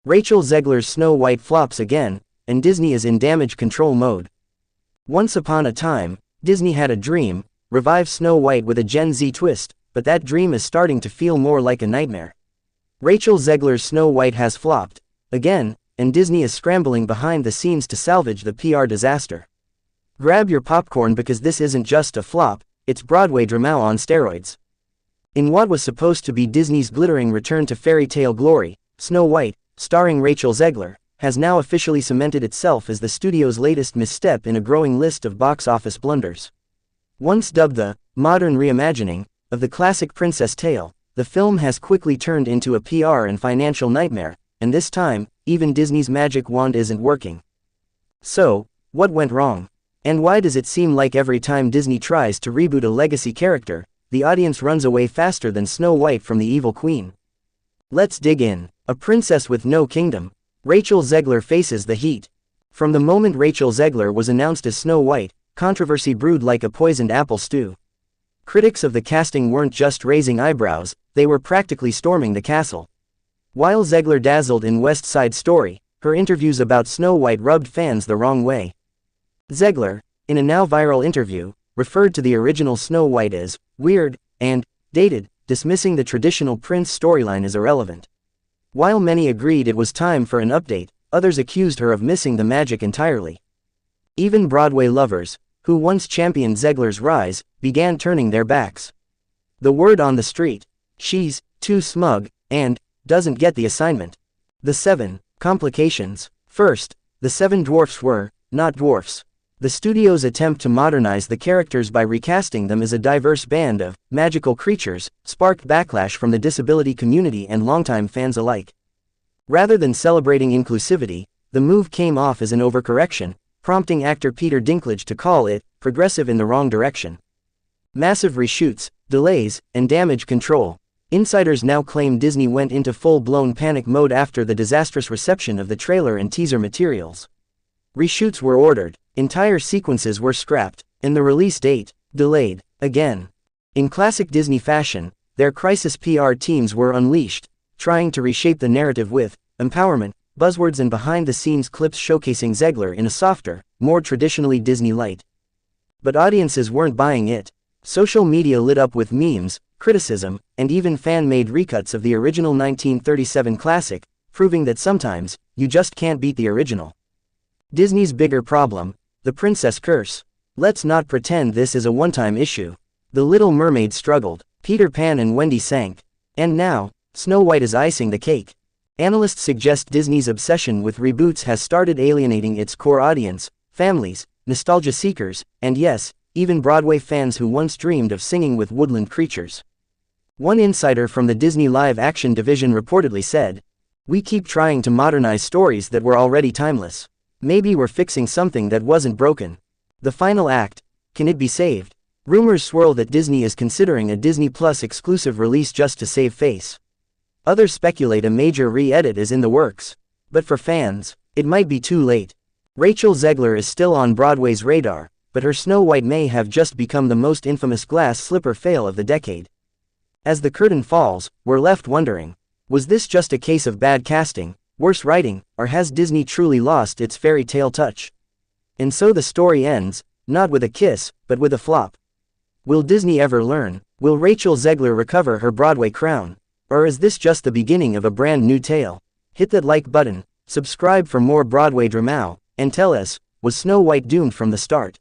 Rachel Zegler's Snow White flops again, and Disney is in damage control mode. Once upon a time, Disney had a dream, revive Snow White with a Gen Z twist, but that dream is starting to feel more like a nightmare. Rachel Zegler's Snow White has flopped, again, and Disney is scrambling behind the scenes to salvage the PR disaster. Grab your popcorn because this isn't just a flop, it's Broadway drama on steroids. In what was supposed to be Disney's glittering return to fairy tale glory, Snow White, starring Rachel Zegler, has now officially cemented itself as the studio's latest misstep in a growing list of box office blunders. Once dubbed the modern reimagining of the classic princess tale, the film has quickly turned into a PR and financial nightmare, and this time, even Disney's magic wand isn't working. So, what went wrong? And why does it seem like every time Disney tries to reboot a legacy character, the audience runs away faster than Snow White from the evil queen? Let's dig in. A princess with no kingdom. Rachel Zegler faces the heat. From the moment Rachel Zegler was announced as Snow White, controversy brewed like a poisoned apple stew. Critics of the casting weren't just raising eyebrows, they were practically storming the castle. While Zegler dazzled in West Side Story, her interviews about Snow White rubbed fans the wrong way. Zegler, in a now viral interview, referred to the original Snow White as weird and dated, dismissing the traditional prince storyline as irrelevant. While many agreed it was time for an update, others accused her of missing the magic entirely. Even Broadway lovers, who once championed Zegler's rise, began turning their backs. The word on the street: she's too smug and doesn't get the assignment. The 7 complications. First, the 7 dwarfs were not dwarfs. The studio's attempt to modernize the characters by recasting them as a diverse band of magical creatures sparked backlash from the disability community and longtime fans alike. Rather than celebrating inclusivity, the move came off as an overcorrection, prompting actor Peter Dinklage to call it progressive in the wrong direction. Massive reshoots, delays, and damage control. Insiders now claim Disney went into full-blown panic mode after the disastrous reception of the trailer and teaser materials. Reshoots were ordered, entire sequences were scrapped, and the release date delayed again. In classic Disney fashion, their crisis PR teams were unleashed, trying to reshape the narrative with empowerment, buzzwords and behind-the-scenes clips showcasing Zegler in a softer, more traditionally Disney light. But audiences weren't buying it. Social media lit up with memes, criticism, and even fan-made recuts of the original 1937 classic, proving that sometimes, you just can't beat the original. Disney's bigger problem: the princess curse. Let's not pretend this is a one-time issue. The Little Mermaid struggled, Peter Pan and Wendy sank. And now, Snow White is icing the cake. Analysts suggest Disney's obsession with reboots has started alienating its core audience, families, nostalgia seekers, and yes, even Broadway fans who once dreamed of singing with woodland creatures. One insider from the Disney live-action division reportedly said, "We keep trying to modernize stories that were already timeless. Maybe we're fixing something that wasn't broken. The final act, can it be saved?" Rumors swirl that Disney is considering a Disney Plus exclusive release just to save face. Others speculate a major re-edit is in the works. But for fans, it might be too late. Rachel Zegler is still on Broadway's radar, but her Snow White may have just become the most infamous glass slipper fail of the decade. As the curtain falls, we're left wondering, was this just a case of bad casting, worse writing, or has Disney truly lost its fairy tale touch? And so the story ends, not with a kiss, but with a flop. Will Disney ever learn? Will Rachel Zegler recover her Broadway crown? Or is this just the beginning of a brand new tale? Hit that like button, subscribe for more Broadway drama, and tell us, was Snow White doomed from the start?